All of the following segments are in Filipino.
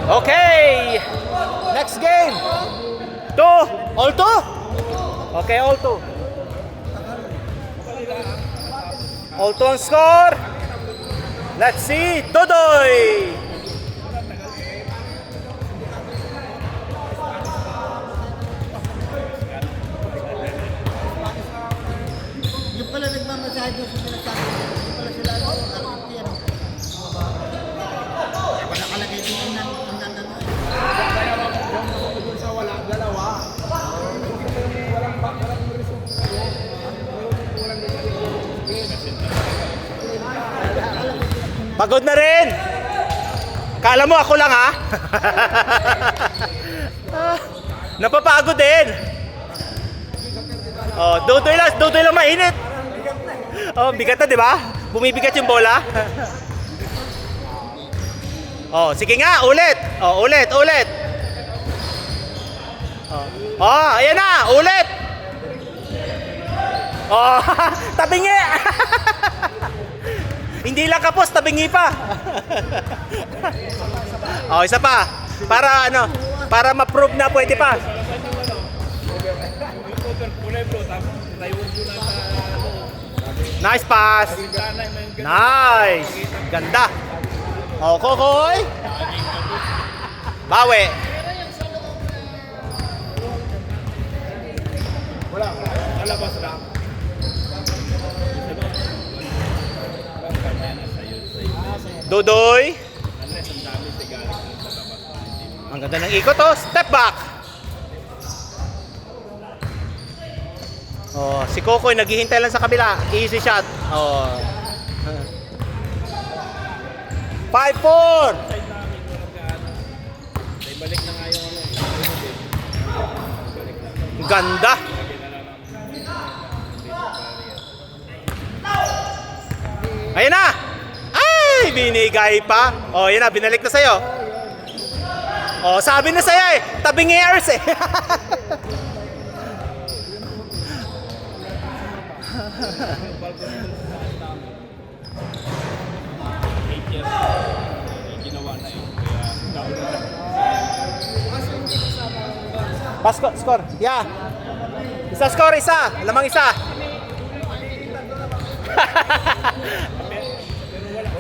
Okay. Next game. Two. All two? Okay, all two. All two ang score. Let's see. Dodoy. Yung pala nagmamasahe doon sa sinasabi. Yung pala sila RFT ano. Wala nakalagay din ng nandano. Sa wala, dalawa. Pagod na rin. Kala mo ako lang ha? Napapagod din. Oh, Dodoy lang mainit. Oh, bigat na, di ba? Bumibigat yung bola. Oh, sige nga, ulit. Oh, ulit. Oh, ayan na, ulit. Oh, tabingi. Hindi lang kapos, tabingi pa. Oh, isa pa. Para ano, para ma-prove na pwede pa. Nice pass. Nice. Ganda. Oh, Kokoy. Bawi. Wala. Alabas lang. Dodoy. Ang ganda ng ikot, oh. Step back. Oh, si Kokoy naghihintay lang sa kabila. Easy shot. Oh. 5-4. Balik na nga yung Ganda. Ayun na. Ay, binigay pa. Oh, yun na, binalik na sa'yo. Oh, sabi na sa'yo eh. Tabing airs eh. ginawa na yun. Pas score. Yeah. Isa score, isa. Lamang isa.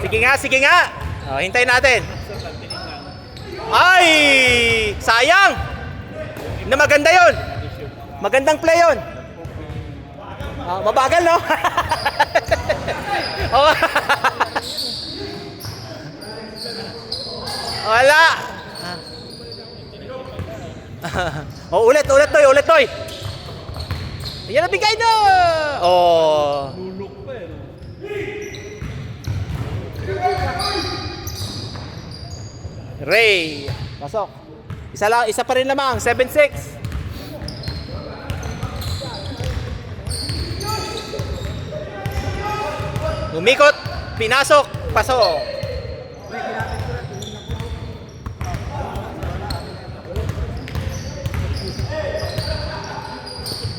Sige nga. Oh, hintayin natin. Ay! Sayang! Na maganda yun. Magandang play yun. Mabagal, no? Oh. Wala. Oh, ulit, Toy. Yan ang bigay na. Oh. Ray. Pasok. Isa pa rin lamang, 7-6. Umikot, pinasok, pasok.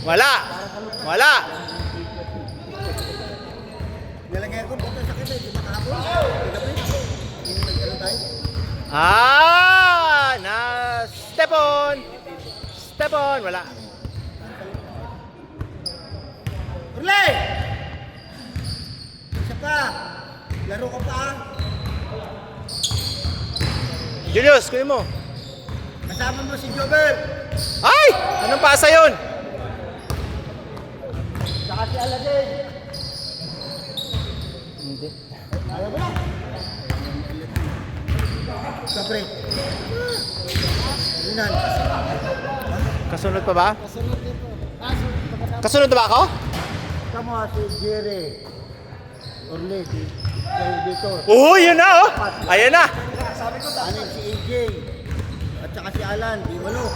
Wala. Nilagay ko punta sa kita, di makahapon. Na step on. Wala. Urle! Isa pa. Laro ka pa. Julius, kunin mo. Kasama mo si Jobel. Ay! Anong pasa yun? Saka si Aladdin. Hindi. Ayaw mo na. Sabre. Rinan. Kasunod pa ba? Kasunod dito. Kasunod na ba ako? Tama si Jerry. Urle. Si dito. Oo, yun na oh. Ayan na. Ano si AJ. At saka si Alan. Di walo.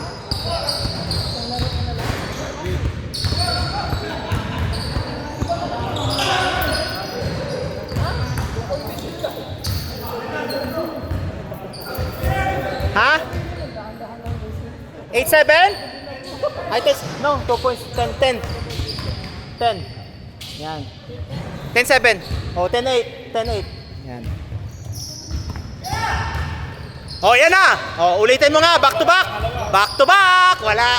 Ha? 8-7? Ay, no, 2 points, 10. Yan. 10-7. Oh, 10-8. Yan. Oh, yan na. Oh, ulitin mo nga. Back to back. Back to back. Wala.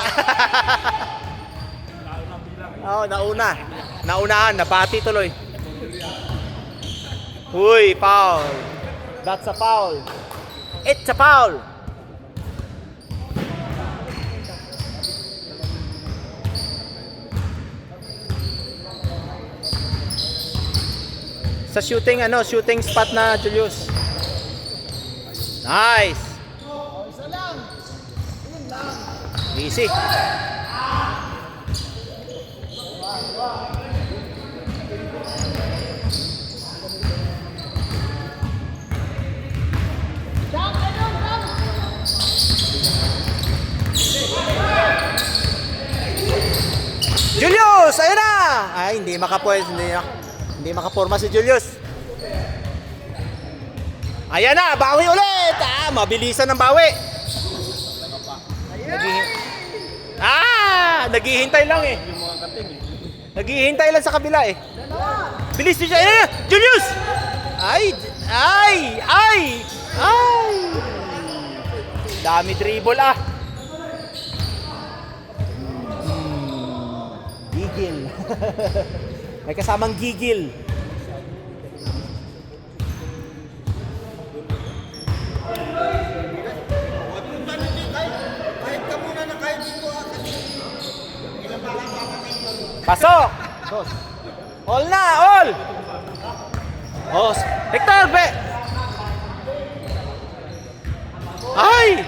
Oh, nauna. Naunahan. Napati tuloy. Uy, foul. That's a foul. It's a foul. Sa shooting shooting spot na Julius. Nice. Isa lang. Yun lang. Easy. Julius, ayun na. Ay, hindi makaporma si Julius. Ayan na, bawi ulit. Mabilisan ng bawi. Naghihintay lang eh. Yung mga kating eh. Naghihintay lang sa kabila eh. Bilis niya. Ayan na, Julius. Ay. Dami dribble ah. Gigil. May kasamang gigil. Kahit ka muna na kahit dito kasi ilang baka papatay mo. Pasok. All na, all. Oh, Hector, be. Ay.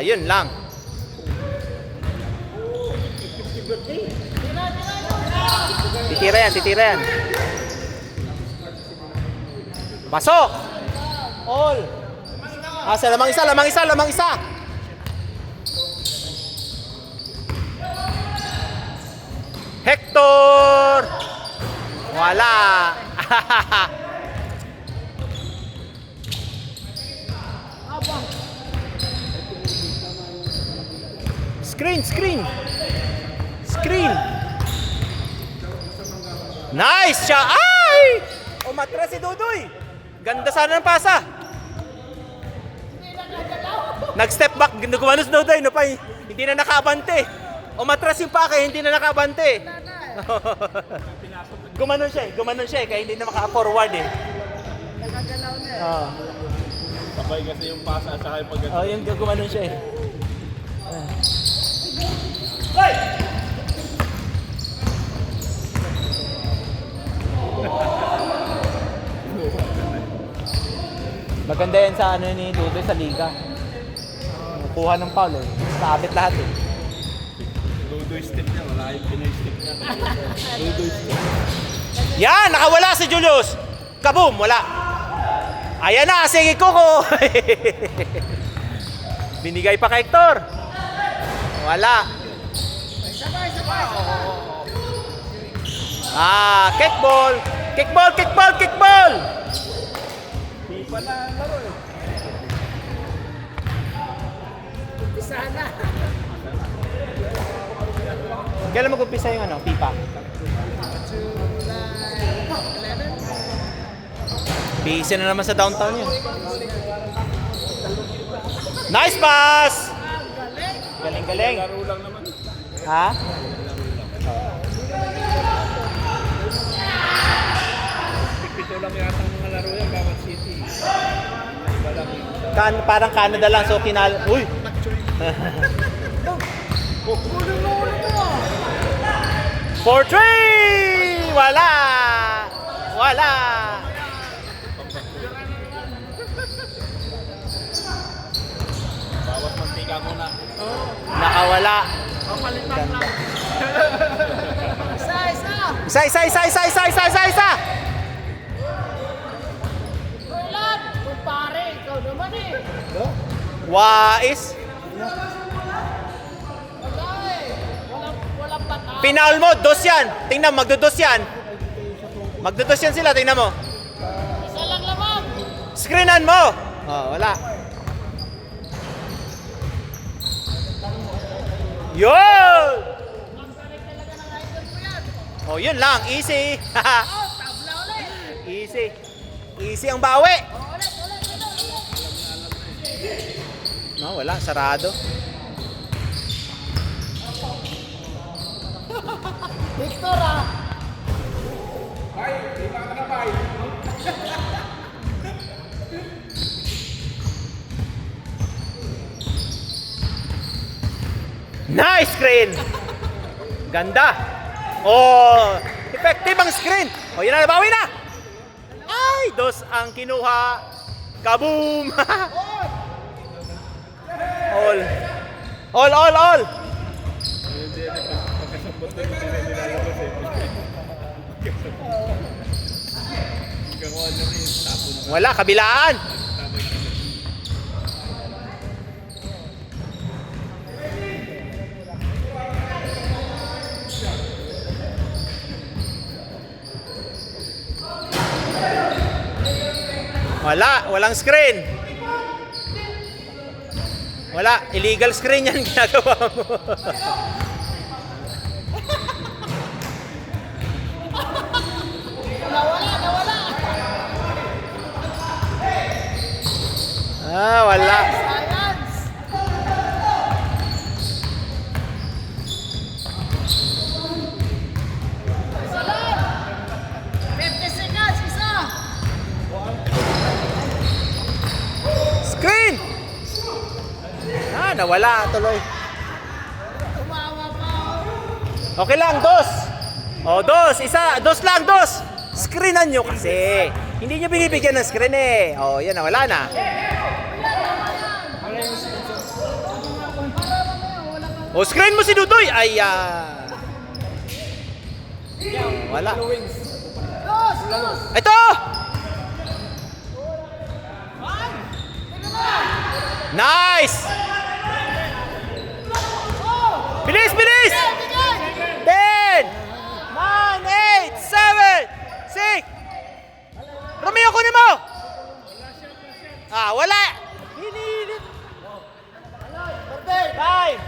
Yun lang. Titira yan. Pasok! All! Lamang isa! Hector! Wala! Screen! Nice siya! Ay! Umatras si Dudoy! Ganda sana ng pasa! Nag-step back, gumanos si Dudoy, hindi na nakabante. Umatras yung pake, hindi na nakabante. Gumanon siya, kaya hindi na maka-forward eh. Nagagalaw na eh. Sabay kasi yung pasa at saka yung pagdating. Oh, yun, gumanon siya eh. Hey! Maganda yan sa ni Dudoy sa liga. Kuha ng foul eh. Sabit lahat eh. Dudoy step niya, wala yung Pinoy step niya. Dudoy step. Yan! Nakawala si Julius! Kaboom! Wala! Ayan na! Sige, Kuko! Binigay pa kay Hector! Wala! Sabay. Kickball! Pipa na ang laro eh. Sana. Kailan mag-umpisa yung pipa? Busy na naman sa downtown yun. Nice pass! Galing. Laro lang naman. Ha? Pito lang yata ang mga laro yan, bawat city. Iba lang yung Parang Canada lang, so Uy! For 3! Wala! bawat mantika muna. Nakawala. Palitan lang. Isa! Roland, kumpare, ikaw naman eh. Wais. Wala eh. Walang bata. Pinaul mo, dos yan. Tingnan, magdudos yan. Magdudos yan sila, tingnan mo. Isa lang lamang. Screenan mo. Wala. Yun! Oh, yun lang. Easy. Tabla ulit. Easy. Easy ang bawi. No, wala. Sarado. Victor ah. Nice screen! Ganda! Oh, effective ang screen. Oh, yun na, nabawi na. Ay, dos ang kinuha. Kaboom! All. Hindi, pagkasabot na hindi na nilalabas eh. Kakuha na rin, tapon na. Wala, kabilaan. Walang screen. Wala, illegal screen yan ginagawa mo. Nawala. Wala. Silence. Isa lang. 50 seconds, isa. Screen! Nawala tuloy. Tumawa pa oh. Okay lang, dos. Oh, dos. Isa. Dos lang, dos. Screenan nyo kasi. Hindi nyo binibigyan ng screen eh. Oh, yan na. Wala na. Oh, screen mo si Dudoy. Ay, wala. Ito! Nice! Bilis! 10, 9, 8, 7, 6. Romeo, kunin mo! Wala! Hinilit. Time!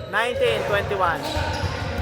19:21.